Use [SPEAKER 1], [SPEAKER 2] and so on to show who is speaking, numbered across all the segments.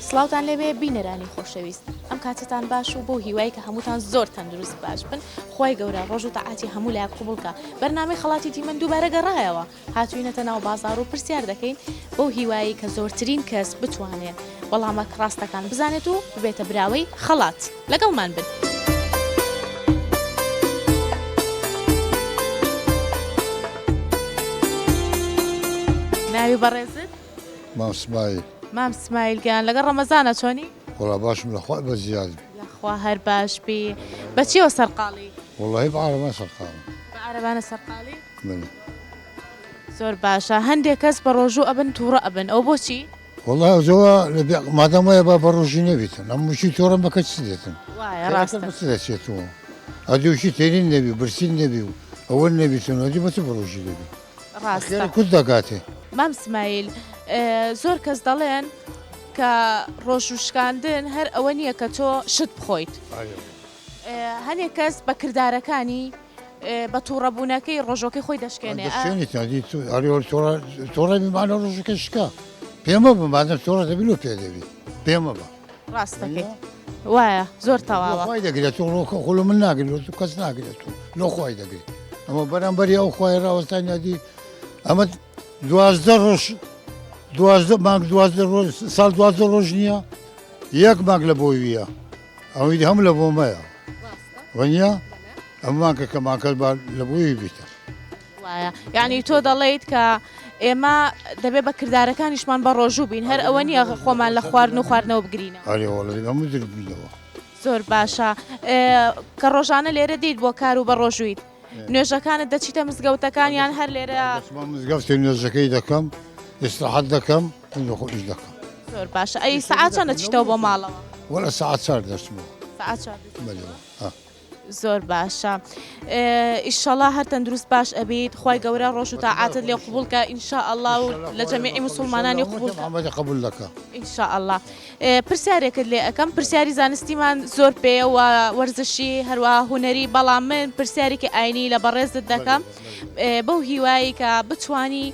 [SPEAKER 1] سڵاوتان لێبێ بینەرانی خۆشەویست ئەم کاتتان باش و بۆ هیوای کە هەمووتان زۆر تەندروست باش بن خۆی گەورە ڕۆژ و تەعاتی هەموو لایەک قوبڵکە بەرنامەی خەڵاتی دیمەن دووبارە گەڕایەوە هاتووینەتە ناو بازار و پرسیار دەکەین بۆ هیوایی کە زۆرترین کەس بتوانێت وەڵامە ڕاستەکان بزانێت و ببێتە براوەی خەڵات لەگەڵمان بن. ناوی بەڕێزت؟ مام سمایل گیان لەگەڵ ڕەمەزانە چۆنی؟
[SPEAKER 2] وڵا باشم لەخوا بە زیاد
[SPEAKER 1] لەخوا هەر باش بی بەچیەوە سەرقاڵی؟
[SPEAKER 2] وڵی بەعرەبان سەرقاڵم.
[SPEAKER 1] بەعرەبانە سەرقاڵی؟
[SPEAKER 2] بەڵێ.
[SPEAKER 1] زۆر باشە هەندێک کەس بە ڕۆژوو ئەبن تووڕە ئەبن ئەو بۆچی؟
[SPEAKER 2] وڵی ئەوزەوە مادام وایە با بە ڕۆژی نەبیتن ئەمووشی تۆڕم بەکە چ دێتن؟
[SPEAKER 1] وایە ڕاستە
[SPEAKER 2] چ دەچێتەوە؟ ئەدیوشی تێرین نەبی برسین نەبی و ئەوە نەبیتن ئەدی بە چ بە ڕۆژی دەبی؟
[SPEAKER 1] ڕاستە.
[SPEAKER 2] کورد دەگاتێ.
[SPEAKER 1] مام سمایل زۆر کەس دەڵێن کە ڕۆژوشکاندن هەر ئەوە نییە کە تۆ شت بخۆیت. هەنێک کەس بە کردارەکانی بە تووڕەبوونەکەی ڕۆژۆکەی خۆی دەشکێنێ.
[SPEAKER 2] تۆڕە بیمانە ڕۆژەکە شکا پێمە بە مادەم تۆڕە دەبی و پێ دەبی پێمە بە.
[SPEAKER 1] ڕاستەکەیت وایە زۆر تەواوە.
[SPEAKER 2] خۆی دەگرێت تۆ خۆڵ من ناگرێت و کەس ناگرێت و لۆ خۆی دەگرێت ئەمە بەرامبەری ئەو خۆی ڕاوەستانیادی ئەمە 12 ڕۆژ 12 ساڵ 12 ڕۆژ نییە یەک مانگ لە بۆی ویە ئەوی هەم لە بۆمەیە وەنیە ئەممان کە کەماکە لە بۆی بیتە.
[SPEAKER 1] وایە یعنی تۆ دەڵێیت کە ئێمە دەبێت بە کردارەکانیشمان بە ڕۆژوو بین هەر ئەوە نییە خۆمان لە خواردن و خواردنەوە بگرینەوە.
[SPEAKER 2] ئەوڵی هەموو دربینەوە.
[SPEAKER 1] زۆر باشە کە ڕۆژانە لێرە دیت بۆ کار و بە ڕۆژوویت نوێژەکانت دەچیتە مزگەوتەکانیان هەر لێرە
[SPEAKER 2] مزگەوتی نوێژەکەی دەکەم ئێستراحەت دەکەم خۆش دەکەم.
[SPEAKER 1] زۆر باشە ئەی سەعات چەندە چیتەوە بۆ ماڵەوە؟
[SPEAKER 2] وەڵا سەعات 4 دەچمەوە.
[SPEAKER 1] سەعات 4 زۆر باشە ئیشەڵا هەر تەندروست باش ئەبیت خی گەورە ڕۆژ و تاعاتت لێ قوبولکە ئینشاءالله و لە جەمیعی مسلمانانی
[SPEAKER 2] قبول دەکە
[SPEAKER 1] ئینشاءالله. پرسیارێکت لێ ئەەکەم پرسیاری زانستیمان زۆر پێوە وەرزشی هەروە هوەری بەڵام من پرسیارێکی ئاینی لە بەڕێزت دەکەم بەو هیوایی کە بتوانی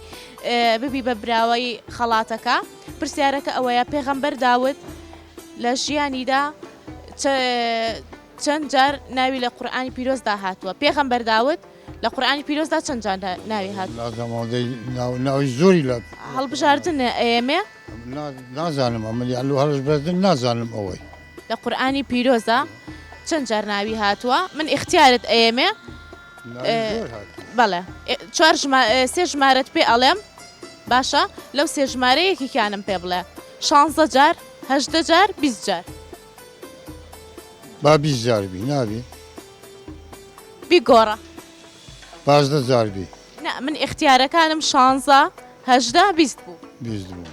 [SPEAKER 1] ببی بە براوەی خەڵاتەکە پرسیارەکە ئەوەیە پێغەمبەر داوت لە ژیانیدا چەند جار ناوی لە قورئانی پیرۆزدا هاتووە پێغەمبەر داوت لە قورئانی پیرۆزدا چەند جار ناوی هاتووە؟
[SPEAKER 2] ناوی زۆری لە
[SPEAKER 1] هەڵبژاردنە ئێمێ
[SPEAKER 2] نازانم ئەمەلی ئەلو هەرش بەردن نازانم ئەوەی
[SPEAKER 1] لە قورئانی پیرۆزە چەند جار ناوی هاتووە من ئیختیارت ئێمێ بەڵێ سێ ژمارەت پێ ئەڵێم باشە لەو سێ ژمارەیەکیانم پێ بڵێ 16 جار 18 جار 20 جار
[SPEAKER 2] با 20 جار بی نابی
[SPEAKER 1] بیگۆڕە
[SPEAKER 2] 15 جار بی
[SPEAKER 1] من ئیختیارەکانم 16 18 20 بوو
[SPEAKER 2] 20 بوو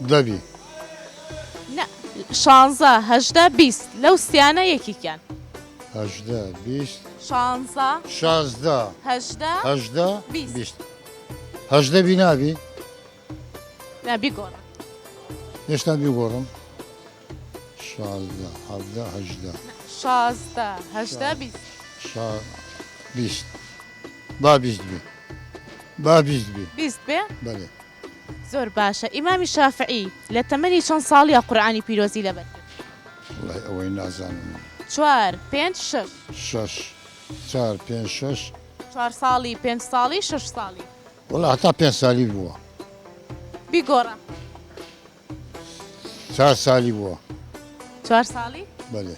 [SPEAKER 2] دەبی
[SPEAKER 1] 16 18 20 لەو سیانە یەکیکیان
[SPEAKER 2] 18 20
[SPEAKER 1] 16
[SPEAKER 2] 16
[SPEAKER 1] 18
[SPEAKER 2] 20 18 بی نابی
[SPEAKER 1] بیگۆڕە
[SPEAKER 2] هێشتا بیگۆڕم 16 17 18
[SPEAKER 1] 16 18 20
[SPEAKER 2] 20 با 20 بی با 20 بی
[SPEAKER 1] 20 بێ؟
[SPEAKER 2] بەڵێ
[SPEAKER 1] زۆر باشە ئیمامی شافعی لە تەمەنی چەند ساڵیە قورئانی پیرۆزی لەبەر
[SPEAKER 2] وڵای ئەوەی نازانم
[SPEAKER 1] 4 5 6
[SPEAKER 2] 6 4 5 6
[SPEAKER 1] 4 ساڵی 5 ساڵی 6 ساڵی
[SPEAKER 2] وڵا هەتا 5 ساڵی بووە
[SPEAKER 1] بیگۆڕە
[SPEAKER 2] 4 ساڵی بووە
[SPEAKER 1] 4 ساڵی؟
[SPEAKER 2] بەڵێ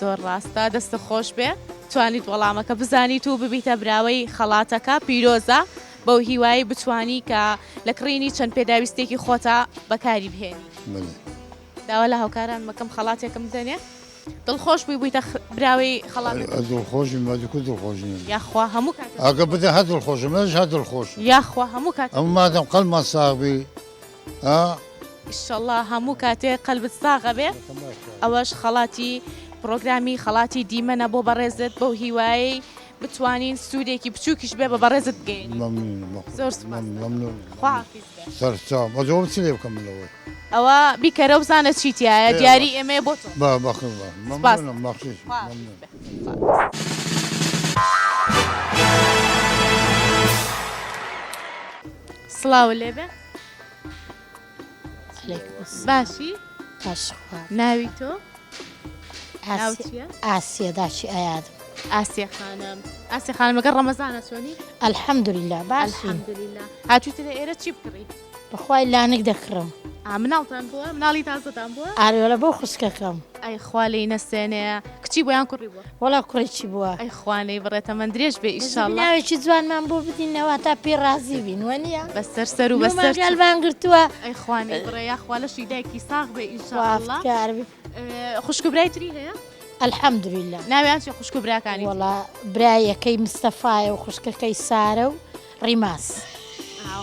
[SPEAKER 1] زۆر ڕاستە دەستە خۆش بێ توانیت وەڵامەکە بزانیت و ببیتە براوەی خەڵاتەکە پیرۆزە بەو هیوایی بتوانی کە لە کڕینی چەند پێداویستێکی خۆتە بەکاری بهێنی داوا لە هاوکاران مەکەم خەڵاتێکم دەنێ دڵخۆش بووی بوویتە براوەی خەڵات
[SPEAKER 2] دڵخۆشی مادوکو دڵخۆشی
[SPEAKER 1] یاخوا هەموو کات
[SPEAKER 2] ئەگە بدە هە دڵخۆشم مەش هە دڵخۆش
[SPEAKER 1] یاخوا هەموو کات
[SPEAKER 2] ئەم مادەم قەڵمان ساغبی
[SPEAKER 1] ئیشەڵڵا هەموو کاتێ قەلبت ساغە بێ ئەوەش خەڵاتی پرۆگرامی خەڵاتی دیمەنە بۆ بەڕێزت بەو هیوایی بتوانین سوودێکی بچووکیش بێ بە بەڕێزت بگەین زۆر
[SPEAKER 2] سەرچاو ئەجۆم چ لێ بکەم لەوەی
[SPEAKER 1] ئەوە بیکەرە بزانە چیتیایە دیاری ئێمە بۆ تۆ سڵاو لێبێ
[SPEAKER 3] عسلێک
[SPEAKER 1] باشی
[SPEAKER 3] باشخوا
[SPEAKER 1] ناوی تۆ ناو چییە؟
[SPEAKER 3] ئاسیە داچی ئایادم
[SPEAKER 1] ئاسیە خانم ئاسیە خانم لەگەڵ ڕەمەزانە چۆنی؟
[SPEAKER 3] ئەلحەمدولیلا باشین
[SPEAKER 1] الحەمدولله هاتوویتە لە ئێرە چی بکڕی؟
[SPEAKER 3] بەخوای لانک دەکڕم
[SPEAKER 1] مناڵتان بووە مناڵی تازەتان بووە؟
[SPEAKER 3] ئارێوەلە بۆ خوشکەکەم
[SPEAKER 1] ئەی خوا لێی نەسێنەیە کچی بۆیان کوڕی بووە
[SPEAKER 3] وەڵا کوڕێکی بووە
[SPEAKER 1] ئەی خوانەی بڕێتە من درێژ بێ ئیشاڵڵا
[SPEAKER 3] ناوێکی جوانمان بۆ بدینەوە تا پێ ڕازی بین وەنیە
[SPEAKER 1] بەسەر سەر و بەسەر
[SPEAKER 3] گەلبان گرتووە
[SPEAKER 1] ئەی خوانەی بڕێ یاخوا لەشی دایکی ساغ بێ ئیشاڵڵا
[SPEAKER 3] وافکاربی
[SPEAKER 1] خوشکبرای تری هەیە؟
[SPEAKER 3] ئەلحەمدولیلا
[SPEAKER 1] ناویان چێ خوشکبراکانی
[SPEAKER 3] وەڵا برایەکەی مستەفاایە و خوشکەکەی سارە و ڕیماس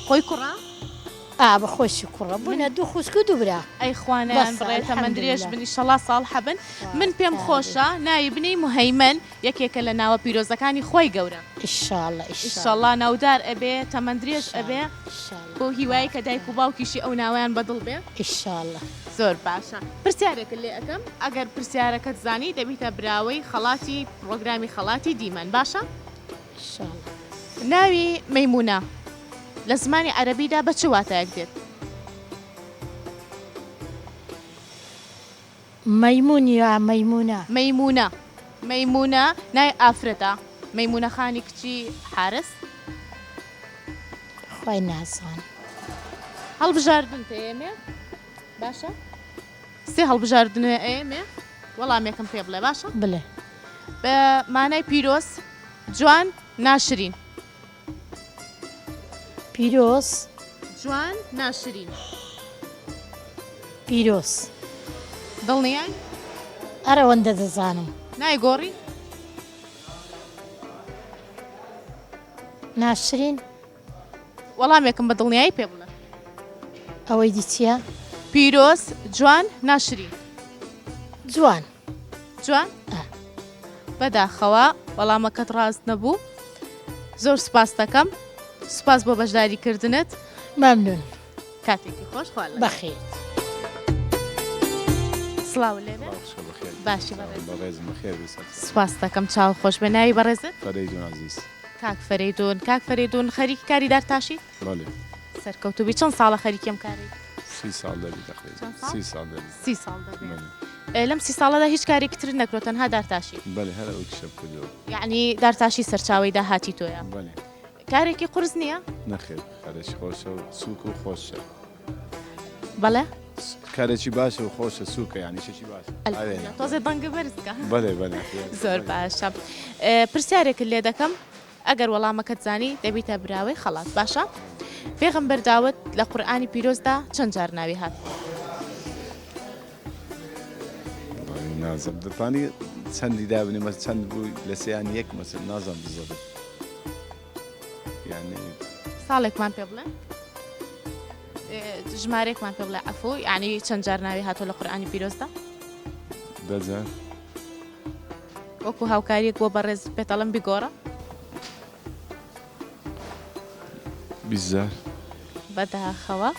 [SPEAKER 1] خۆی کوڕە؟
[SPEAKER 3] بە خۆشی کوڕە بوونە دوو خوشک و دوو برا
[SPEAKER 1] ئەی خوانیان
[SPEAKER 3] بەسە،
[SPEAKER 1] بڕێتە من درێژ
[SPEAKER 3] الحەمدوللا.
[SPEAKER 1] بنی شەڵا ساڵ حەبن من پێم خۆشە ناوی بنی مهەیمن یەکێکە لە ناوە پیرۆزەکانی خۆی گەورە
[SPEAKER 3] ئیشاڵە
[SPEAKER 1] ئیشەڵا ناودار ئەبێ تەمەند درێژ ئەبێ بۆ هیوایی کە دایک و باوکیشی ئەو ناویان بەدڵ بێ
[SPEAKER 3] ئیشاڵە
[SPEAKER 1] زۆر باشە پرسیارێکە لێ ئەەکەم ئەگەر پرسیارەکەت زانی دەبیتە براوەی خەڵاتی پرۆگرامی خەڵاتی دیمەن باشە؟
[SPEAKER 3] ئیشاڵە
[SPEAKER 1] ناوی مەیمونە لە زمانی عەرەبیدا بە چ واتایەک دێت؟
[SPEAKER 3] مەیمونی یا مەیمونە
[SPEAKER 1] مەیمونە نای ئافرەتە مەیمونە خانی کچی حارس
[SPEAKER 3] خی نازان
[SPEAKER 1] هەڵبژاردن ئێمێ باشە سێ هەڵبژاردنە ئێمێ وەڵامێکم پێ بڵێ باشە
[SPEAKER 3] بڵێ
[SPEAKER 1] بە مانای پیرۆز جوان ناشرین
[SPEAKER 3] پیرۆز
[SPEAKER 1] جوان ناشرین
[SPEAKER 3] پیرۆز
[SPEAKER 1] دڵنیای
[SPEAKER 3] ئەرەوەندە دەزانم
[SPEAKER 1] نای گۆڕی
[SPEAKER 3] ناشرین
[SPEAKER 1] وەڵامێکم بە دڵنیایی پێ بڵێ
[SPEAKER 3] ئەوەی دیچە
[SPEAKER 1] پیرۆز جوان ناشرین
[SPEAKER 3] جوان
[SPEAKER 1] جوان بەداخەوە وەڵامەکەت ڕاست نەبوو زۆر سپاس دەکەم سپاس بۆ بەشداریکردنت
[SPEAKER 3] مەمنون
[SPEAKER 1] کاتێکی خۆش خوا
[SPEAKER 3] بەخێر
[SPEAKER 1] سڵاو لێبێ باشی بەڕێز
[SPEAKER 4] بەڕێزم خێر بێت
[SPEAKER 1] سپاس دەکەم چاو خۆش بە ناوی بەڕێزت
[SPEAKER 4] فەرەیدون عەزیز
[SPEAKER 1] کاک فەریدون خەریکی کاری دارتاشی
[SPEAKER 4] بەڵێ
[SPEAKER 1] سەرکەوتوبی چەند ساڵە خەریکیم کاری
[SPEAKER 4] 30 ساڵ دەبی تقریبا
[SPEAKER 1] چەند ساڵ؟
[SPEAKER 4] 30 ساڵ دەبی
[SPEAKER 1] 30 ساڵ دەبێت
[SPEAKER 4] بەڵێ
[SPEAKER 1] لەم 30 ساڵەدا هیچ کارێکتر نەکرۆ تەنها دارتاشی
[SPEAKER 4] بەڵێ هەر ئەوەی شەب کردەوە
[SPEAKER 1] یعنی دارتاشی سەرچاوی داهاتی تۆیە
[SPEAKER 4] بەڵێ
[SPEAKER 1] کارێکی قورس نییە
[SPEAKER 4] نەخێر کارێکی خۆشە و سووک و خۆشە
[SPEAKER 1] بەڵێ
[SPEAKER 4] کارێکی باشە و خۆشە سووکە یعنی شەشی باشە
[SPEAKER 1] تۆزێ دەنگە بەرزکە
[SPEAKER 4] بەڵێ بەڵێ
[SPEAKER 1] زۆر باشە پرسیارێک لێ دەکەم ئەگەر وەڵامەکەت زانی دەبیتە براوەی خەڵات باشە پێغەمبەر داوت لە قورئانی پیرۆزدا چەند جار ناوی هات
[SPEAKER 4] نازم دەتوانی چەندی دابنێ مە چەند بووی لە سەیان یەک مەسن نازم بزەڵێ یعنی
[SPEAKER 1] ساڵێکمان پێ بڵێ ژمارێکمان پێ بڵێ عەفو یعنی چەند جار ناوی هاتۆ لە قورئانی پیرۆزدا
[SPEAKER 4] دەجار
[SPEAKER 1] وەکو هاوکاریەک بۆ بەڕێز پێتەڵم بیگۆڕە
[SPEAKER 4] 20 جار
[SPEAKER 1] بەداخەوە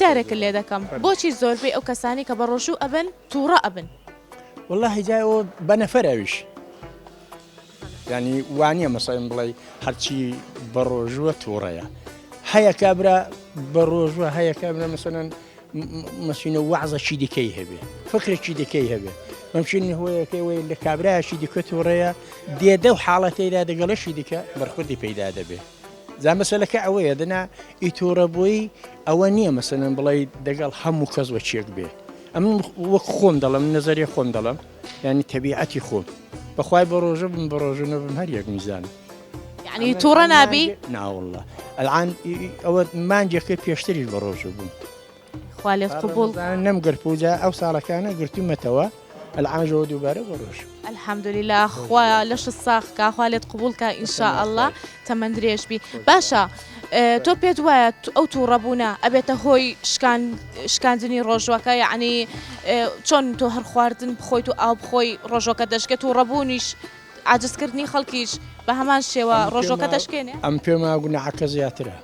[SPEAKER 1] پرسیارێکە لێ دەکەم بۆچی زۆربەی ئەو کەسانی کە بە ڕۆژوو ئەبن تووڕە ئەبن
[SPEAKER 5] والله جایەوە بە نەفەراویش ینی وانە مەسەڵەن بڵێ هەرچی بە ڕۆژووە تووڕەیە هەیە کابرا بە ڕۆژوە هەیە کابرا مەسەڵەن مەسینە وەعزەکی دیکەی هەبێ فکرێکی دیکەی هەبێ مەمچینی هۆیەکەی وی لە کابراایشی دیکە تووڕەیە دێدە و حاڵەتەیدا دەگەڵەشی دیکە بەرخودی پەیدا دەبێ زا مەسەلەکە ئەوەیە دنا ئیتۆڕەبووی ئەوە نییە مەسەلەن بڵێ دەگەڵ هەموو کەس وە چێک بێ ئەم وەک خۆم دەڵم نەزەریە خۆم دەڵم ینی تەبیعەتی خۆم بەخوای بە ڕۆژە بم بە ڕۆژە نەبم هەر یەک میزانم
[SPEAKER 1] یعنی تووڕە نابی
[SPEAKER 5] ناوەڵڵا ئەلعان ئەوە مانجێکە پێشتریش بە ڕۆژە بووم
[SPEAKER 1] خوا لێت قبوڵ
[SPEAKER 5] نەمگەر پوجا ئەو ساڵەکانە گرتومەتەوە العاجەوە دووبارە بە ڕۆژ
[SPEAKER 1] الحەمدولله خوا لەش ساخکە خوا لێت قبولکە ئینشاءالله تەمەند درێژ بی باشە تۆ پێت وایە ئەو تووڕەبوونە ئەبێتە هۆی شکاندنی ڕۆژوەکە یعنی چۆن تۆ هەر خواردن بخۆیت و ئاو بخۆی ڕۆژۆکە دەشکێت و ڕەبوونیش عاجزکردنی خەڵکیش بە هەمان شێوە ڕۆژۆکە دەشکێنێ
[SPEAKER 5] ئەم پێم وایە گوناحەکە زیاترە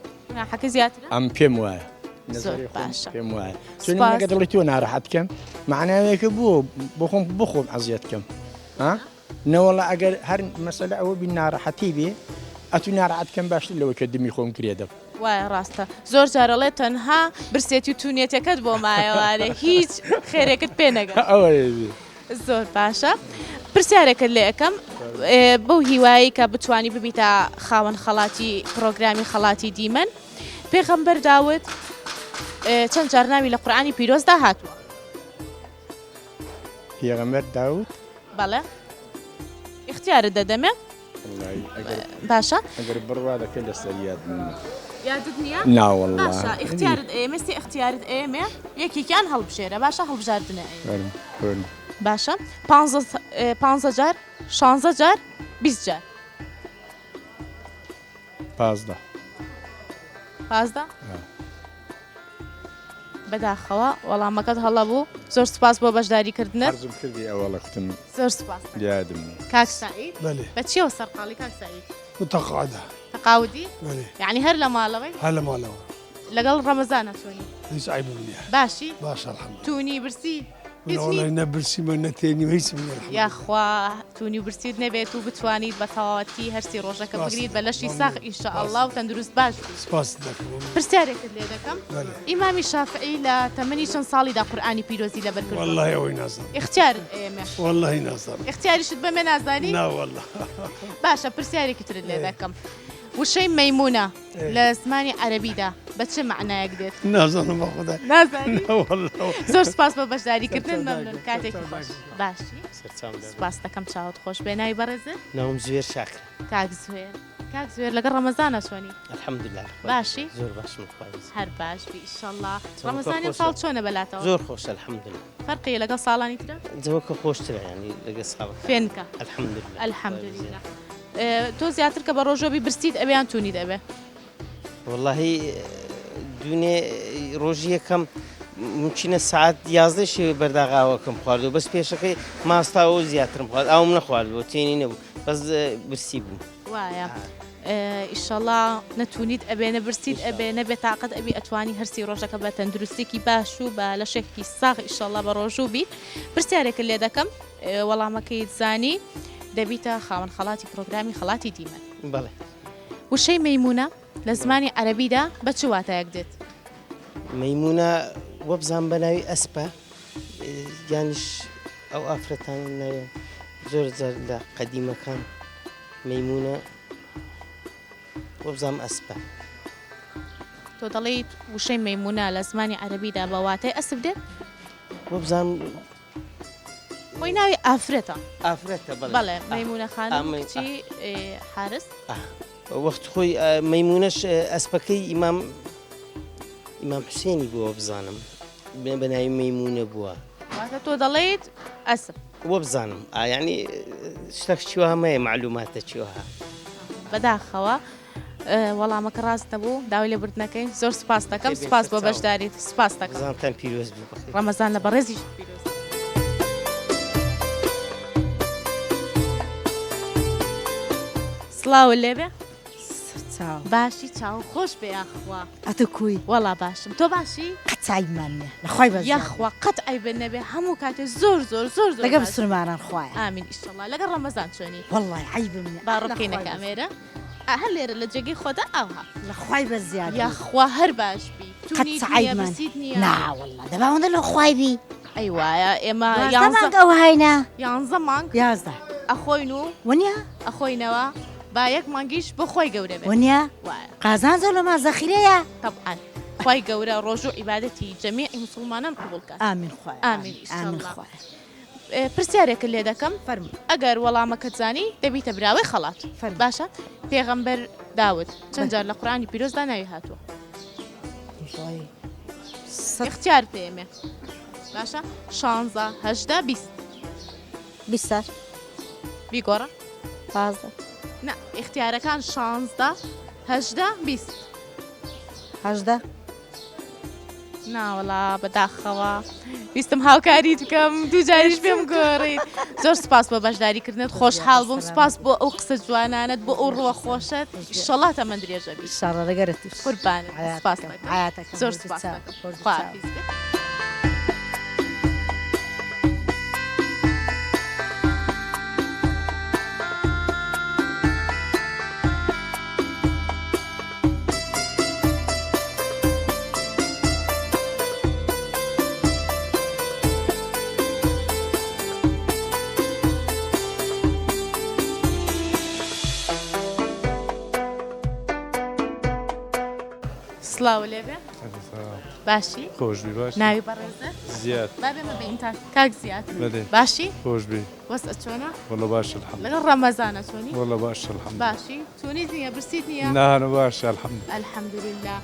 [SPEAKER 1] حەکە زیاترە
[SPEAKER 5] ئەم پێم وایە
[SPEAKER 1] زۆر باشە
[SPEAKER 5] پێم وایە چۆنگە دڵی تۆ ناڕەحەت بکەم معناوەیەکە بووە بۆ خۆم بخۆم عەزیەت بکەم نەوەڵە ئەگەر هەر مەسەلە ئەوە بی ناڕەحەتی بێ ئەتو ناڕەحەت بکەم باشتر لەوە کە دمی خۆم کرێدە
[SPEAKER 1] وایە ڕاستە زۆر جارەڵێ تەنها برسێتی و توونێتەکەت بۆ مایەوارە هیچ خێرێکت پێ نەگەم
[SPEAKER 5] ئەوە
[SPEAKER 1] زۆر باشە پرسیارێکت لێ ئەەکەم بەو هیوایی کە بتانی ببیتە خاوەن خەڵاتی پرۆگرامی خەڵاتی دیمەن پێغەمبەر داوت چەند جار ناوی لە قورئانی پیرۆزدا هاتووە
[SPEAKER 5] پێغەمبەر داوت
[SPEAKER 1] بەڵێ اختیارت دەدەمێ باشە
[SPEAKER 5] ئەگەر بڕوا دەکە لەسەر یاد من
[SPEAKER 1] یادت نییە
[SPEAKER 5] ناوەڵڵا
[SPEAKER 1] باشە اختیارت ئێمەستی اختیارت ئێمێ یەکێکیان هەڵبژێرە باشە هەڵبژاردنە ئێمە باشە 15 جار 16 جار 20 جار
[SPEAKER 5] 15
[SPEAKER 1] بەداخەوە وەڵامەکەت هەڵە بوو زۆر سپاس بۆ بەشداریکردنت
[SPEAKER 5] حەزم کردی ئەوەڵە قوتم
[SPEAKER 1] زۆر سپاس
[SPEAKER 5] یادم
[SPEAKER 1] کاک سعید
[SPEAKER 6] بله
[SPEAKER 1] بە چیەوە سەرقاڵی کاک سعید
[SPEAKER 6] متقاعدة
[SPEAKER 1] تەقاودی
[SPEAKER 6] بله
[SPEAKER 1] یعنی هەر لە ماڵەوەی
[SPEAKER 6] هلا مالو
[SPEAKER 1] لەگەڵ ڕەمەزانە چۆنی
[SPEAKER 6] ليس عيب منيح
[SPEAKER 1] باشی
[SPEAKER 6] باشا الحمد لله
[SPEAKER 1] تونی برسی
[SPEAKER 6] من والله ينبل سيما تاني ويس من الحمد
[SPEAKER 1] یاخوا تونی و برسیت نەبێت و بتوانیت بە تەواوەتی هەرسی ڕۆژەکە بگریت بە لەشی ساغ ئینشاءالله و تەندروست باش بی
[SPEAKER 6] سباس لك
[SPEAKER 1] پرسیارێکت لێ دەکەم
[SPEAKER 6] بله
[SPEAKER 1] ئیمامی شافعی لە تەمەنی چەند ساڵیدا قورئانی پیرۆزی لەبەر کردووە
[SPEAKER 6] والله يا وين ناصر
[SPEAKER 1] اختیارت ئێمە
[SPEAKER 6] والله ناصر
[SPEAKER 1] اختیاریشت بەمێ نازانی
[SPEAKER 6] لا والله
[SPEAKER 1] باشە پرسیارێکی ترت لێ دەکەم وشەی مەیمونە لە زمانی عەرەبیدا بە چه معنایەک دێت
[SPEAKER 6] ناصر ما خذها
[SPEAKER 1] نازانی
[SPEAKER 6] لا والله
[SPEAKER 1] زۆر سپاس بە بەشداریکردن مەمنون کاتێکی خۆش باشی سپاس دەکەم چاوت خۆش بێ ناوی بەڕێزت
[SPEAKER 7] ناوم زوێر شاکر
[SPEAKER 1] کاک زوێر لەگەڵ ڕەمەزانە چۆنی
[SPEAKER 7] الحەمدلله
[SPEAKER 1] باشی
[SPEAKER 7] زۆر باشم خواهی
[SPEAKER 1] هەر باش بی ئیشەڵڵا ڕەمەزانی ساڵ چۆنە بەلاتەوە
[SPEAKER 7] زۆر خۆش الحەمدلله
[SPEAKER 1] فەرقی لەگەڵ ساڵانی ترە
[SPEAKER 7] جەوەکە خۆشترە ینی لەگە ساڵ
[SPEAKER 1] فێنکە
[SPEAKER 7] الحەمدلله
[SPEAKER 1] ئەلحەمدوللیلا تۆ زیاتر کە بە ڕۆژۆبی برسیت ئەویان تونی دەبێ
[SPEAKER 7] واللهی دوێنێ ڕۆژی یەکەم ممکنە سعات 11 شێوێ بەرداغاوەکەم خواردەوە بەس پێشەکەی ماستاوە زیاترم خوارد ئاوم نەخواردەوە تێنی نەبوو بەس برسی بووم
[SPEAKER 1] وایە ئیشەڵا نەتونیت ئەبێنە برسیت ئەبێنە بێتاقەت ئەبی ئەتوانی هەرسی ڕۆژەکە بە تەندروستێکی باش و بە لەشێکی ساغ ئیشەڵا بە ڕۆژوو بیت پرسیارێکە لێ دەکەم وەڵامەکەی زانی دەبیتە خاوەن خەڵاتی پرۆگرامی خەڵاتی دیمەن
[SPEAKER 7] بەڵێ
[SPEAKER 1] وشەی مەیمونە لە زمانی عەرەبیدا بە چ واتایەک دێت
[SPEAKER 7] مەیمونە وە بزان بە ناوی ئەسپە یانیش ئەو ئافرەتان ناوێ زۆر جار لە قەدیمەکان مەیمونە وە بزانم ئەسپە
[SPEAKER 1] تۆ دەڵێیت وشەی مەیمونە لە زمانی عەرەبیدا بە واتای ئەسپ دێت
[SPEAKER 7] وە بزانم
[SPEAKER 1] خۆی ناوی ئافرەتە
[SPEAKER 7] ئافرەتە
[SPEAKER 1] بەڵێ مەیمونە خانم
[SPEAKER 7] ئەمەی-
[SPEAKER 1] کچی حارس
[SPEAKER 7] وەخت خۆی مەیمونەش ئەسپەکەی ئیمام حوسێنی بووە بزانم بە ناوی مەیمونە بووە
[SPEAKER 1] واتە تۆ دەڵێیت ئەسپ
[SPEAKER 7] وە بزانم ینی شتێک چیوە هەمەیە معلوماتە چیوەها
[SPEAKER 1] بەداخەوە وەڵامەکە ڕاست نەبوو داوای لێبوردنەکەی زۆر سپاس دەکەم سپاس بۆ بەشداریت سپاس دەکەم
[SPEAKER 7] بزانتان پیرۆز بوو بەخێر.
[SPEAKER 1] ڕەمەزان لە بەڕێزی سڵاو لێبێ باشی چاو خۆش بێ یاخوا
[SPEAKER 3] ئەتە کوی
[SPEAKER 1] وەڵا باشم تۆ باشی
[SPEAKER 3] قەچایمانە لەخوای بە
[SPEAKER 1] یاخوا قەت ئەیبێ نەبێ هەموو کاتێ زۆر زۆر زۆر زۆر
[SPEAKER 3] لەگە
[SPEAKER 1] باش.
[SPEAKER 3] بسرمانان خوایە
[SPEAKER 1] ئامین ئیشەڵڵا لەگەڵ ڕەمەزان چۆنی
[SPEAKER 3] والله عیبم
[SPEAKER 1] باڕۆکەینە کامێرە هەر لێرە لە جێگەی خۆدا ئاوها
[SPEAKER 3] لەخوای بە زیاد
[SPEAKER 1] یاخوا هەر باش بی تونیت نییە
[SPEAKER 3] قەچعیبمان
[SPEAKER 1] بەسیت نییە
[SPEAKER 3] ناوەڵڵا دەباوەندە لە خوای بی
[SPEAKER 1] ئەی وایە ئێمە
[SPEAKER 3] مانگ ئەو هاینا
[SPEAKER 1] 11 مانگ
[SPEAKER 3] 11
[SPEAKER 1] ئەخۆین و
[SPEAKER 3] ونیا
[SPEAKER 1] ئەخۆینەوە با یەک مانگیش بۆ خۆی گەورە بێت
[SPEAKER 3] ونیا
[SPEAKER 1] وایە
[SPEAKER 3] قازان زۆر لە ما زەخیرەیە
[SPEAKER 1] طبعا خۆی گەورە ڕۆژ و عیبادەتی جەمیعی مسلمانان قبول کات
[SPEAKER 3] ئامین خوای
[SPEAKER 1] ئامین
[SPEAKER 3] ئامین
[SPEAKER 1] ئیشەڵڵا.
[SPEAKER 3] خوای
[SPEAKER 1] پرسیارێکە لێ دەکەم
[SPEAKER 3] فەرمو
[SPEAKER 1] ئەگەر وەڵامەکەت زانی دەبیتە براوەی خەڵات
[SPEAKER 3] فەرمو.
[SPEAKER 1] باشە پێغەمبەر داوت چەند جار لە قورئانی پیرۆزدا ناوی هاتووە اختیار پێمێ باشە 16 18 20
[SPEAKER 3] بیسەر
[SPEAKER 1] بیگۆڕە
[SPEAKER 3] 15
[SPEAKER 1] نا اختیارەکان 16 18 20
[SPEAKER 3] 18
[SPEAKER 1] ناوەڵا بەداخەوە ویستم هاوکاریت بکەم دوو جاریش پێم گۆڕیت زۆر سپاس بۆ بەشداریکردنت خۆشحاڵ بووم سپاس بۆ ئەو قسە جوانانت بۆ ئەو ڕوە خۆشت ئیشەڵا تەمەند درێژە بیت
[SPEAKER 3] شەڕەگەرت
[SPEAKER 1] قوربانت سپاس دەکەم.
[SPEAKER 3] حیاتەکە
[SPEAKER 1] زۆر سپاس دەکەم. خواحافیز بێ. سڵاو لێبێ باشی
[SPEAKER 8] خۆشبی باش
[SPEAKER 1] ناوی بەڕێزە
[SPEAKER 8] زیاد
[SPEAKER 1] با بێمە بەئینتان کاک زیاد
[SPEAKER 8] بەێ
[SPEAKER 1] باشی
[SPEAKER 8] خۆشبی
[SPEAKER 1] وەسە چۆنە
[SPEAKER 8] وەڵە باش الحەمد
[SPEAKER 1] لەگەڵ ڕەمەزانە چۆنی
[SPEAKER 8] وەڵە باش الحەمد
[SPEAKER 1] باشی چۆنیت نییە برسیت نییە
[SPEAKER 8] نهانە باش الحەمد
[SPEAKER 1] ئەلحەمدولله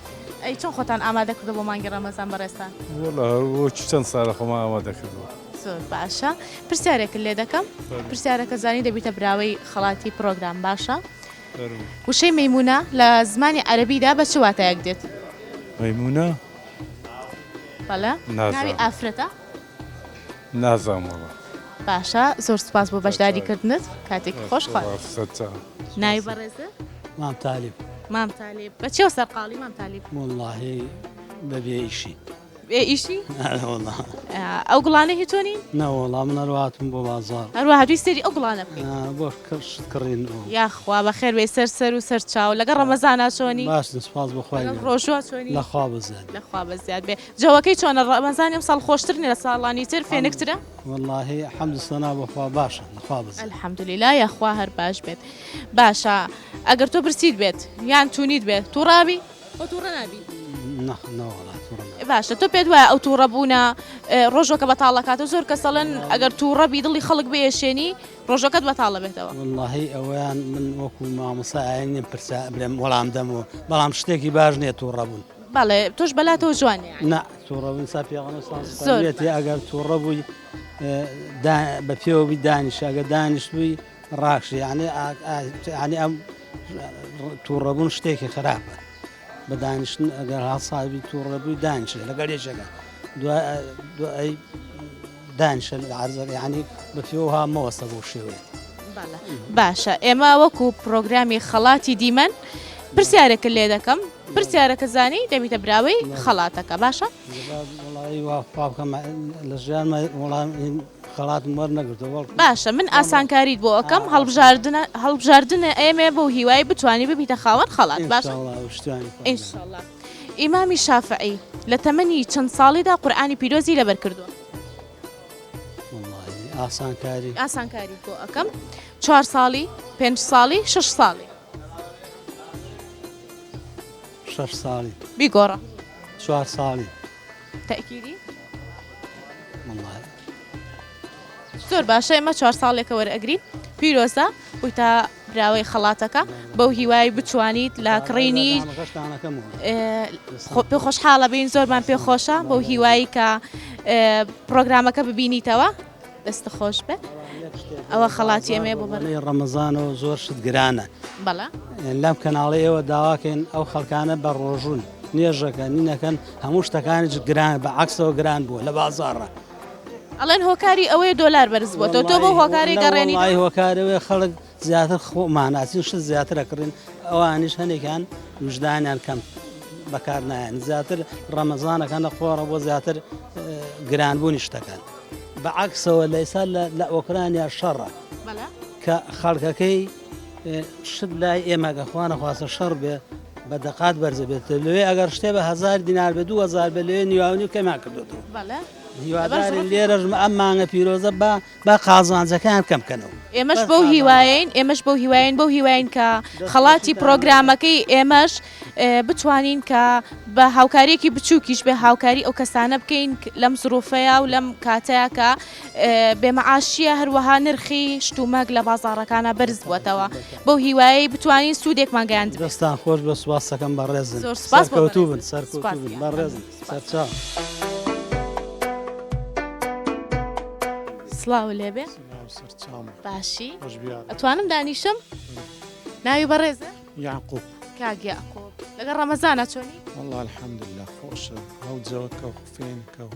[SPEAKER 1] ئەی چۆن خۆتان ئامادە کردە بۆ مانگی ڕەمەزان بەڕێستان
[SPEAKER 8] وەڵە وەکی چەند ساڵە خۆما ئامادە کردووە
[SPEAKER 1] زۆر باشە پرسیارێکت لێ دەکەم پرسیارەکە زانی دەبیتە براوەی خەڵاتی پرۆگرام باشە وشەی مەیمونە لە زمانی عەرەبیدا بە چ واتایەک دێت
[SPEAKER 8] مەیمونە
[SPEAKER 1] بەڵێ
[SPEAKER 8] نازانم.
[SPEAKER 1] ناوی ئافرەتە
[SPEAKER 8] نازانم وەڵە
[SPEAKER 1] باشە زۆر سپاس بۆ بەشداریکردنت کاتێک خۆش خوا ناوی بەڕێزە
[SPEAKER 9] مام تالیب
[SPEAKER 1] مام تالیب بە چێوە سەرقاڵی مام تالیب
[SPEAKER 9] والله بەبێ ئیشی
[SPEAKER 1] بێ ئیشی
[SPEAKER 9] والله
[SPEAKER 1] ئەو گوڵانە هی تۆ نین
[SPEAKER 9] نەوەڵا من هەرواتم بۆ بازار
[SPEAKER 1] هەروە هەدووی سێری ئەو گوڵانە بکەین
[SPEAKER 9] بۆ شت کڕین
[SPEAKER 1] یاخوا بە خێر وێ سەر و سەر چاو لەگەڵ ڕەمەزانە چۆنی
[SPEAKER 9] باش سپاس بخوای
[SPEAKER 1] ڕۆژوە چۆنی
[SPEAKER 9] لەخوا بزیاد
[SPEAKER 1] لەخوا بە زیاد بێ جەوەکەی چۆنە ڕەمەزانیم ساڵ خۆشتر نیە لە ساڵانی تر فێنکترە
[SPEAKER 9] والله حەمد سەنا بخوا باشە لەخوا بزیاد
[SPEAKER 1] الحەمدولله یاخوا هەر باش بێت باشە ئەگەر تۆ برسیت بێت یان تونیت بێت تووڕابی بۆ تووڕە نابی
[SPEAKER 9] نەوەڵا
[SPEAKER 1] باشە تۆ پێت وایە ئەو تووڕەبوونە ڕۆژۆکە بەتاڵەکاتە زۆر کەسەڵەن ئەگەر تووڕەبی دڵی خەڵک بێشێنی ڕۆژەکەت بەتاڵە بێتەوە
[SPEAKER 9] والله ئەویان من وەکو مامۆسا ئاینیم پرسا بلێم وەڵام دەمەوە بەڵام شتێکی باش نییە تووڕەبوون
[SPEAKER 1] بەڵێ تۆش بەلاتەوە جوانێ
[SPEAKER 9] نا تووڕەبوون سا پێڵێتی ئەگەر تووڕەبووی بە پێوەبی دانیش ئەگە دانیش بووی ڕاکشی ینی ئەم تووڕەبوون شتێکی خراپە بە دانیشتن ئەگەر هاڵساوی تووڕەبووی دانیشە لەگەڵ ێشەکە دوای دانیشە عرزەکە ینی بە پێوها مەوەستە بۆ شێوەیە
[SPEAKER 1] باشە ئێمە وەکو پرۆگرامی خەڵاتی دیمەن پرسیارێکە لێ دەکەم پرسیارەکە زانی دەبیتە براوەی خەڵاتەکە باشە
[SPEAKER 9] لە ژیان وەڵام خەڵاتم وەرنەگرتەوە
[SPEAKER 1] باشە من ئاسانکاریت بۆ ئەەکەم هەڵبژاردنە ئێمە بۆ هیوای بتوانانی ببیتە خاوەن خەڵات باشە ئینشاءالله ئیمامی شافعی لە تەمەنی چەند ساڵیدا قورئانی پیرۆزی لەبەر کردووە ئاسانکاری بۆ ئەەکەم 4 ساڵی 5 ساڵی 6 ساڵی
[SPEAKER 9] 6 ساڵی
[SPEAKER 1] بیگۆڕە
[SPEAKER 9] 4 ساڵی
[SPEAKER 1] تەکیری زۆر باشە ئێمە 4 ساڵێکە وەرئەگرین پیرۆزە بوویتە براوەی خەڵاتەکە بەو هیوای بتوانیت لە کڕینی پێ خۆشحاڵە بین زۆرمان پێخۆشە بەو هیوایی کە پرۆگرامەکە ببینیتەوە دەستە خۆش بێت ئەوە خەڵاتی ئێمێ بۆ
[SPEAKER 9] بەڵێ ڕەمەزانەوە زۆر شت گرانە
[SPEAKER 1] بەڵە
[SPEAKER 9] لەم کەناڵی ئێوە داواکەین ئەو خەڵکانە بە ڕۆژون نێژەکە نینەکەن هەموو شتەکانی گران بە عکسەوە گران بووە لە بازاڕە
[SPEAKER 1] ئەڵێن هۆکاری ئەوەیە دۆلار بەرز بووە تۆ بۆ هۆکاری گەڕێنی
[SPEAKER 9] هۆکارەوەی خەڵک زیاتر خۆماناچین شت زیاتر ئەکڕین ئەوانیش هەنێکان وجدانیان کەم بەکار نایەن زیاتر ڕەمەزانەکانە خۆڕە بۆ زیاتر گرانبوونی شتەکان بەعکسەوە لە ئێستا لە ئۆکرانیا شەڕە کە خەڵکەکەی شت لای ئێمەگە خوانە خواستە شەڕ بێ بە دەقات بەرزە بێت لێ ئەگەر شتێ بە 1000 دینار بێ 2000 بە لێ نیواونی کەمان کردوەوە هیوادارین لێرەش ئەم مانگە پیرۆزە با قازانجەکان کەم بکەنەوە
[SPEAKER 1] ئێمەش بەو هیواین بەو هیواین کە خەڵاتی پرۆگرامەکەی ئێمەش بتوانین کە بە هاوکاریەکی بچووکیش بێ هاوکاری ئەو کەسانە بکەین لەم زروفەیە و لەم کاتەیە کە بێمەعاشیە هەروەها نرخی شتومەک لە بازاڕەکانە بەرز بووەتەوە بەو هیوایی بتوانین سوودێکمان گەیاند
[SPEAKER 9] دەستان خۆش بە سوپاسەکەم بەڕێزن
[SPEAKER 1] زۆر سپاس
[SPEAKER 9] کەوتوبن بەڕێزن
[SPEAKER 1] سڵاو لێبێ
[SPEAKER 6] سەرچاوم
[SPEAKER 1] باشی
[SPEAKER 6] خۆشبیار
[SPEAKER 1] ئەتوانم دانیشم ناوی بەڕێزە
[SPEAKER 6] یعقوب
[SPEAKER 1] کاگی ئەقۆب لەگەڵ ڕەمەزانە چۆنی
[SPEAKER 6] والله الحەمدلله خۆشە هەو جەوەکە و خوفێنکە و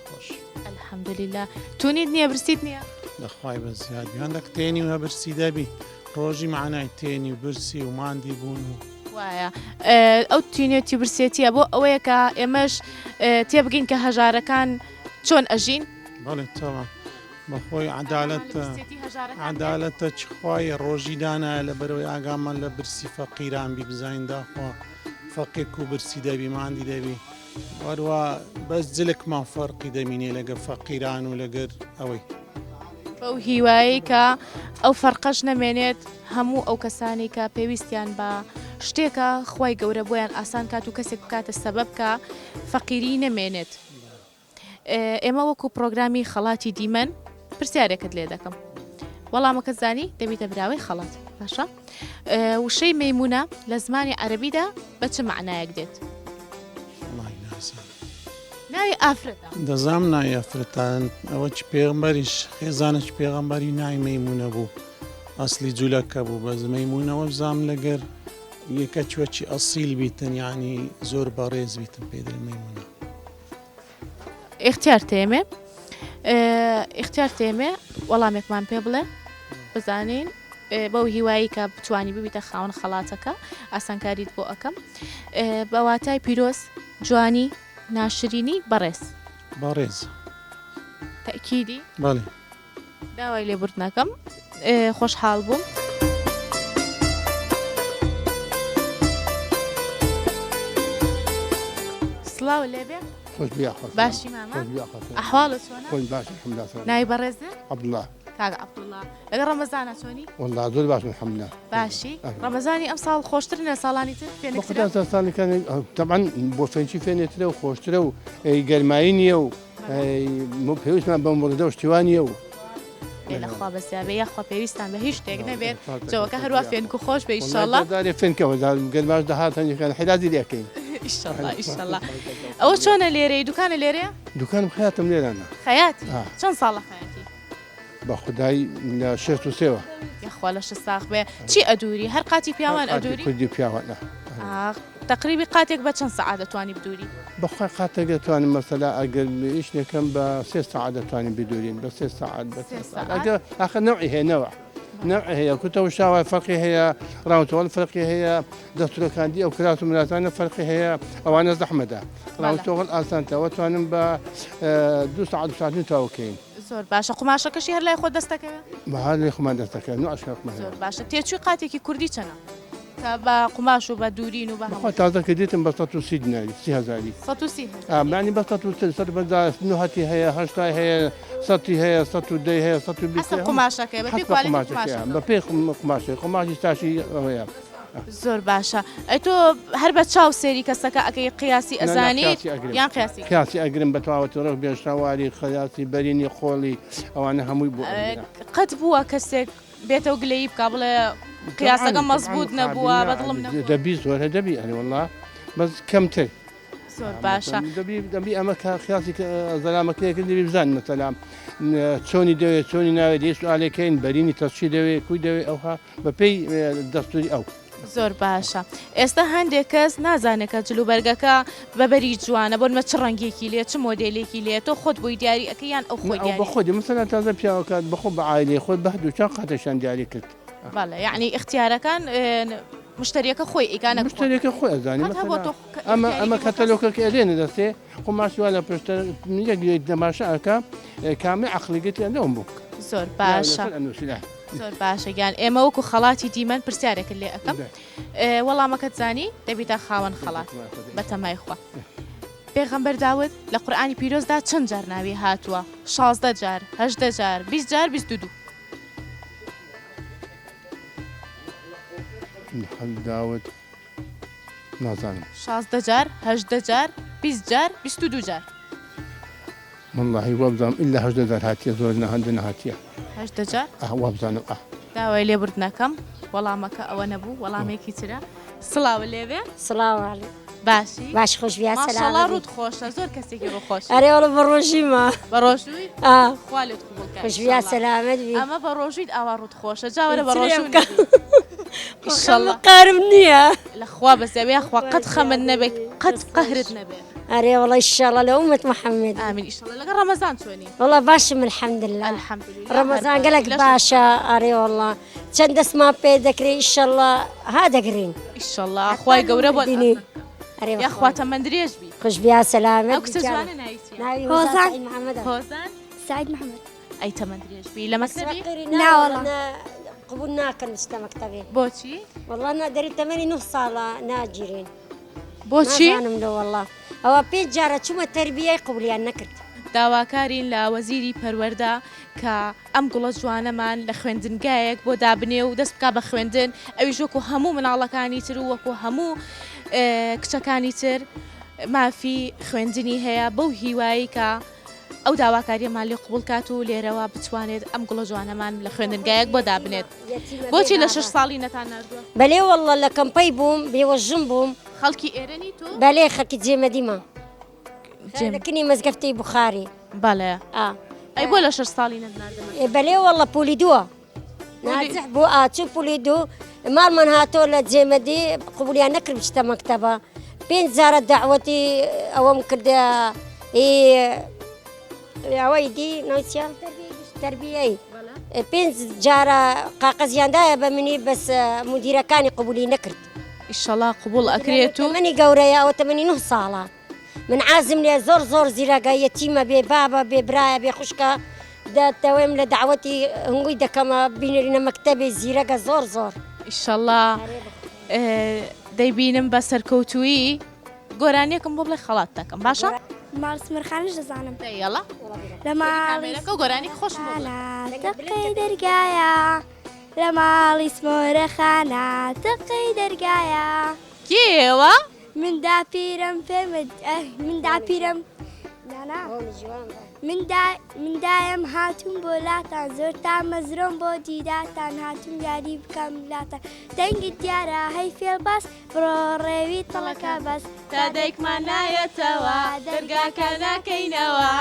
[SPEAKER 6] خۆش
[SPEAKER 1] الحەمدلله تونیت نییە برسیت نییە
[SPEAKER 6] دەخوای بە زیادی هەندێک تێنی و هەبرسی دەبی ڕۆژی معنای تێنی و برسی و ماندی بوون و
[SPEAKER 1] وایە ئەو تینێتی برسێتیە بۆ ئەوەیە کە ئێمەش تێبگەین کە هەژارەکان چۆن ئەژین
[SPEAKER 6] بەڵێ تەوا بەخۆی عدالەتە چخوای ڕۆژی دانایە لە بەرەوەی ئاگامان لە برسی فەقیران بی بزانین داخوا فەقێک و برسی دەبی ماندی دەبی وەروە بەس جلکمان فەرقی دەمینێ لەگە فەقیران و لەگەر ئەوەی
[SPEAKER 1] بەو هیوایی کە ئەو فەرقەش نەمێنێت هەموو ئەو کەسانی کە پێویستیان بە شتێکە خی گەورە بۆیان ئاسان کات و کەسێک بکاتە سەبەب کە فەقیری نەمێنێت ئێمە وەکو پرۆگرامی خەڵاتی دیمەن پرسیارێکت لێ دەکەم وەڵامەکە زانی دەبیتە براوەی خەڵات باشە وشەی مەیمونە لە زمانی عەرەبیدا بە چ معنایەک دێت ناوی ئافرەتە
[SPEAKER 6] دەزام ناوی ئەفرەتان ئەوە چ پێغمبەریش خێزانش پێغەمبەری ناوی مەیمونە بوو ئەسلی جوولەکە بوو بەز مەیمونەوە بزام لەگەر یەکە چوەچی ئەسیل بیتن یعنی زۆر بەڕێز بیتن پێدر مەیمونە
[SPEAKER 1] اختیار تێمێ وەڵامێکمان پێ بڵێ بزانین بەو هیوایی کە بتوانی ببیتە خاوەن خەڵاتەکە ئاسانکاریت بۆ ئەەکەم بەواتای پیرۆز جوانی ناشرینی
[SPEAKER 6] بەڕێز
[SPEAKER 1] تەکیدی
[SPEAKER 6] بەڵێ
[SPEAKER 1] داوای لێبوردنەکەم خۆشحاڵ بووم سڵاو لێبێ باشی ماما ئەحواڵت چۆنە ناوی بەڕێزە
[SPEAKER 2] عەبدوڵڵا
[SPEAKER 1] کاک عەبدوڵڵا لەگەڵ ڕەمەزانە چۆنی
[SPEAKER 2] والله زۆر باش الحەمدلله
[SPEAKER 1] باشی ڕەمەزانی ئەم ساڵ خۆشترن لە ساڵانی تر پێنەکترە
[SPEAKER 2] ساڵەکان طبعا بۆ فەنچی فێنێترە و خۆشترە و گەرمایی نییە و پێویستمان بەم وەڵدە و شتیوانیە و
[SPEAKER 1] لەخوا بەسیابێ یاخوا پێویستان بە هیچ شتێک نەبێت جەوەکە هەروە فێنکو خۆش بە ئیشەڵڵا
[SPEAKER 2] دارێ فێنکەوە گەرماش داهاتەنیەکان حیلازی لێکەین
[SPEAKER 1] ئیشەڵڵا ئەوە چۆنە لێرەی دوکانە لێرەیە
[SPEAKER 2] دوکانم خەیاتم لێرانە
[SPEAKER 1] خەیاتی چەند ساڵە خەیاتی
[SPEAKER 2] بە خودایی لە 63ەوە
[SPEAKER 1] یاخوا لە 6 ساغ بێ چی ئەدووری هەر قاتی پیاوان ئەدووری
[SPEAKER 2] کوردی پیاوانە
[SPEAKER 1] تقریبی قاتێک بە چەند سەعات دەتوانی بدووری
[SPEAKER 2] بەخوای قاتێک دەتوانین مەسەلا ئەگەر هیچنێکم بە 3 ساعت دەتوانین بدورین بە 3 ساعت ئەگەر ئاخر نوعی هەیەنەوە نوع هەیە کوتەوە شاوای فەرقی هەیە ڕاوتەوەڵ فەرقی هەیە دەستورەکاندی ئەو کرات و ملاتانە فەرقی هەیە ئەوانە زەحمەدا ڕاوتەوەڵ ئاسانتەوە توانم بە 2 ساعت ساعتین تاوکەین
[SPEAKER 1] زۆر باشە قماشەکەشی هەر لای خۆ دەستەکەوێت
[SPEAKER 2] بەهار لێ خۆمان دەستەکە نوعشمان
[SPEAKER 1] زۆر باشە تێچووی قاتێکی کوردی چەنە کە بە قماش و بە دوورین و بە
[SPEAKER 2] خۆ تازەکە دیتم بە 130 دیناری 30,000 معنی بە 130 هەتی هەیە هەشتای هەیە سەتی هەیە 110 هەیە 120
[SPEAKER 1] قماشەکە بە
[SPEAKER 2] پێ قماشی قماشی تاشی ئەوەیە
[SPEAKER 1] زۆر باشە ئەی تۆ هەر بە چاو سێری کەسەکە ئەگەی قیاسی ئەزانیت یان
[SPEAKER 2] قیاسی ئەگرم بە تەواوەتی ڕۆژ بێشتاواری خەیاسی بەرینی خۆڵی ئەوانە هەمووی بوو
[SPEAKER 1] قەت بووە کەسێک بێتەوە گلەیی بکە بڵێ قیاسەکە مەزبوط نەبووە بەدڵم
[SPEAKER 2] دەبی زۆر دەبی ئەنی وەڵڵا بەس کەمتر
[SPEAKER 1] زۆر باشە
[SPEAKER 2] دەبی ئەمە خیاسی زەلامەکەیەکە دەبی بزان مەسەلام چۆنی دەوێت چۆنی ناوێت هیچ سوالێکەین بەرینی تەشی دەوێت کوی دەوێت ئەوها بەپێی دەستوری ئەو
[SPEAKER 1] زۆر باشە ئێستا هەندێک کەس نازانێکە جلوبەرگەکە بەبەری جوانە بۆنمە چ ڕەنگێکی لێ چ مۆدلێکی لێ تۆ خۆت بۆی دیاری ئەەکەیان ئەو خۆی
[SPEAKER 2] بە خۆی مەسەلا تازە پیاوەکات بەخۆ بە عایلێ خۆی بە دوو چەند قاتەشان دیاری کرد
[SPEAKER 1] بەڵێ یعنی اختیارەکان مشتریەکە خۆی ئیکانە
[SPEAKER 2] مشتریەکە خۆی ئەزانی ئەمە کەتەلۆکەکە ئەلێنە دەستێ خۆماشیوا لە پشتە یەک دەماشەکە کامی عقلیگەتی ئەندەوم بوو
[SPEAKER 1] زۆر باشە زۆر باشە گیان ئێمە وەکو خەڵاتی دیمەن پرسیارێکت لێ ئەەکەم وەڵامەکەت زانی دەبیتە خاوەن خەڵات بە تەمای خوا پێغەمبەر داود لە قورئانی پیرۆزدا چەند جار ناوی هاتووە 16 جار 18 جار 20 جار 22
[SPEAKER 2] داود نازانم
[SPEAKER 1] 16 جار 18 جار 20 جار 22 جار
[SPEAKER 2] والله وابزانم إلا 18 جار هاتیە زۆر هەندە هاتیە
[SPEAKER 1] 18 جار
[SPEAKER 2] وابزانم
[SPEAKER 1] داوای لێبوردنەکەم وەڵامەکە ئەوە نەبوو وەڵامێکی ترە سڵاو لێوێ
[SPEAKER 3] سڵاو عەلی
[SPEAKER 1] باشی
[SPEAKER 10] باش خۆشبیا
[SPEAKER 1] ماشەڵڵا
[SPEAKER 10] سەلامەتی
[SPEAKER 1] ڕوت خۆشە زۆر کەسێکی ڕووخۆش
[SPEAKER 10] ئەرێ وەڵە بە ڕۆژیمە
[SPEAKER 1] بە ڕۆژووی
[SPEAKER 10] ئا
[SPEAKER 1] خوا لێت قوبوڵکە
[SPEAKER 10] خۆشبیا سەلامەت بی
[SPEAKER 1] ئەمە بە ڕۆژویت ئاوا ڕوت خۆشە جاوەرە بە
[SPEAKER 10] چرێ
[SPEAKER 1] ڕۆژوو
[SPEAKER 10] بکە؟
[SPEAKER 1] ئیشەڵڵا
[SPEAKER 10] قارم نییە
[SPEAKER 1] لەخوا بەزەوێ خوا قەت خەمت نەبێت قەت قەهرت نەبێت
[SPEAKER 10] ئەرێ وەڵە ئیشەڵە لە ئومەت محەممەد
[SPEAKER 1] ئامین ئیشەڵڵا لەگە ڕەمەزان چۆنی
[SPEAKER 10] وەڵە باشم الحەمدلله
[SPEAKER 1] الحەمدولله
[SPEAKER 10] ڕەمەزان گەلێک باشە ئەرێ وەڵە چەند دەستمان پێ دەکرێت ئیشەڵە ها دەگرین
[SPEAKER 1] ئیشەڵڵا خوای گەورە بۆ
[SPEAKER 10] دینی ئەرێ
[SPEAKER 1] یاخوا تەمەند درێژ بی
[SPEAKER 10] خۆشبیا سەلامەت
[SPEAKER 1] ئەو کچە جوانە ناویچیە
[SPEAKER 10] ناوی
[SPEAKER 11] هۆزان.
[SPEAKER 10] هۆزان محەممەدە
[SPEAKER 1] هۆزان
[SPEAKER 11] سعید محەممەد
[SPEAKER 1] ئەی تەمەند درێژ بی لە مەکتەبی
[SPEAKER 10] ناوەڵە قبول ناکەن شتە مەکتەبێ
[SPEAKER 1] بۆچی
[SPEAKER 10] والله نادەری تەمەنی 9 ساڵە ناگیرین
[SPEAKER 1] بۆچی
[SPEAKER 10] نازانم لە وەڵڵا ئەوە پێنج جارە چوومە تەربیەی قوبولیان نەکرد
[SPEAKER 1] داواکارین لە وەزیری پەروەەردە کە ئەم گوڵە جوانەمان لە خوێندنگایەک بۆ دابنێ و دەست بک بە خوێندن ئەویش وەکو هەموو مناڵەکانی تر و وەکو هەموو کچەکانی تر مافی خوێندنی هەیە بەو هیوایی کە ئەو داواکاریەمان لێ قوبڵ کات و لێرەوە بتوانێت ئەم گوڵە جوانەمان لە خوێندنگایەک بۆ دابنێت بۆچی لە 6 ساڵی نەتان نردووە
[SPEAKER 10] بەلێ وەڵڵە لە کەمپەی بووم بێوەژم بووم
[SPEAKER 1] خەڵکی ئێرەنی تۆ
[SPEAKER 10] بەلێ خەکی جێمەدیمە دەکنی مەزگەفتەی بخاری
[SPEAKER 1] بەڵێ ئەی بۆ لە 6 ساڵی نەدناردەمە
[SPEAKER 10] بەلێ وەڵڵە پولی دووە نازح بۆ ئاچوو پولی دوو ماڵمان هاتۆ لە جێمەدی قوبولیان نەکرد بچتە مەکتەبە پێنج جارە داوەتی ئەوەم کردە ئەوەی دی ناوچیا تەربیەی پێنج جارە قاقەزیاندایە بە منی بەس مدیرەکانی قوبولی نەکرد
[SPEAKER 1] ئیشەڵا قوبوڵ ئەکرێت و
[SPEAKER 10] تەمەنی گەورەیە ئەوە تەمەنی 9 ساڵە من عازم لێ زۆر زیرەگە یەتیمە بێ بابە بێ برایە بێ خوشکە دەتەوێم لە داوەتی هەنگووی دەکەمە بینێرینە مەکتەبێ زیرەگە زۆر
[SPEAKER 1] ئیشەڵا دەیبینم بە سەرکەوتویی گۆرانیەکەم بۆ بڵێ خەڵات دەکەم باشە؟
[SPEAKER 11] ماڵسمرخانش دەزانم
[SPEAKER 1] دەیڵە
[SPEAKER 11] لە
[SPEAKER 1] ماڵەکە گۆرانی خۆش
[SPEAKER 11] تقی دەرگایە لە ماڵی سمۆرەخانە تقی دەرگایە
[SPEAKER 1] کێوە؟
[SPEAKER 11] من داپیرم پێمت من داپیرم من دایم هاتوون بۆ لاتان زۆر تا مەزرۆم بۆ دیداتان هاتوون یاری بکەم لاتان دەنگت دیارە هەی فێڵ باس بڕۆ ڕێوی تەڵەکە بەس
[SPEAKER 1] تا دایکمان نایەتەوە دەرگاکە ناکەینەوە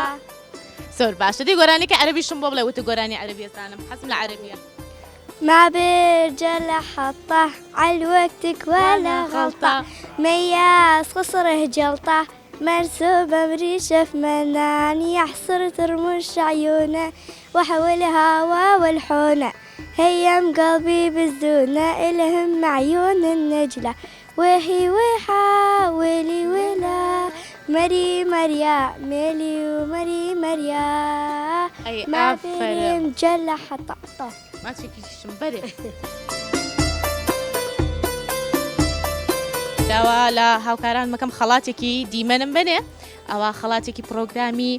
[SPEAKER 1] زۆر باشە دی گۆرانێکە عەرەبیشم بۆ بڵێ وتە گۆرانی عەرەبیەزانم حەزم لە عەرەبیە
[SPEAKER 11] ما برجل حطه عالوقتك ولا غلطة مياس خسره جلطة مرسوب بريشة في منان يحصر ترمش عيونه وحول الهوا والحونة هيم قلبي بالزونة إلهم عيون النجلة وحي وحا ويلي ولا مري مريا ميلي ومري مريا ما بيرم جل حطه
[SPEAKER 1] ما تفكريشم بەرێ داوا لە هاوکاران مەکەم خەڵاتێکی دیمەنم بنێ ئەوە خەڵاتێکی پرۆگرامی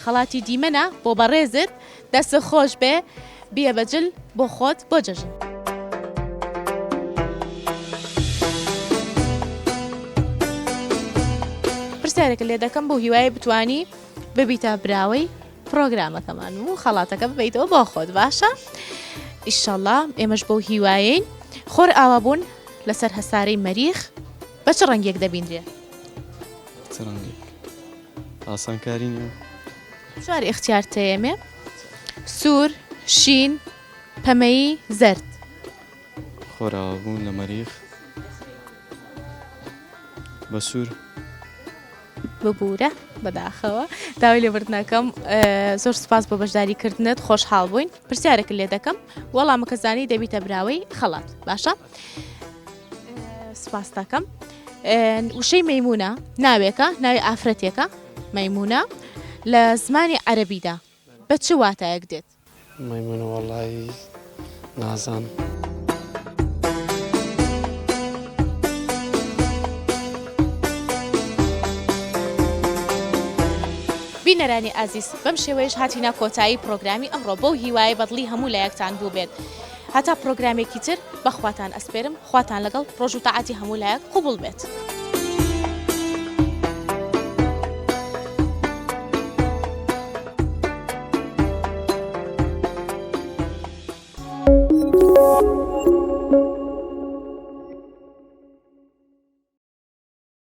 [SPEAKER 1] خەڵاتی دیمەنە بۆ بەڕێزت دەستە خۆش بێ بیە بەجل بۆ خۆت بۆ جەژن پرسیارێکە لێ دەکەم بۆ هیوای بتانی ببیتە براوەی پرۆگرامەکەمان و خەڵاتەکە ببیتەوە بۆ خۆت باشە؟ ئیشەڵڵا ئێمەش بەو هیوایین خۆر ئاوا بوون لەسەر هەسارەی مەریخ بە چ ڕەنگێک دەبیندرێ؟
[SPEAKER 12] چ ڕەنگێک؟ ئاسانکاری نیە
[SPEAKER 1] چواری اختیار تەیەمێ سوور، شین، پەمەیی، زەرد
[SPEAKER 12] خۆراوە بوون لە مەریخ بە سوور
[SPEAKER 1] ببوورە بەداخەوە داوای لێبوردنەکەم زۆر سوپاس بۆ بەشداریکردنت خۆشحاڵ بووین پرسیارێک لێ دەکەم وەڵامەکە زانی دەبیتە براوەی خەڵات باشە؟ سوپاس دەکەم وشەی مەیمونە ناوێکە ناوی ئافرەتێکە مەیمونە لە زمانی عەرەبیدا بە چ واتایەک دێت؟
[SPEAKER 6] مەیمونە وەڵی نازانم
[SPEAKER 1] بینەرانی ئازیز بەم شێوەیەش هاتینا کۆتایی پرۆگرامی ئەمڕۆ بۆ هیوای بەدڵی هەموو لایەکتان بوو بێت هەتا پرۆگرامێکی تر بەخواتان ئەسپێرم خواتان لەگەڵ ڕۆژ و تەعاتی هەموو لایەک قوبوڵ بێت.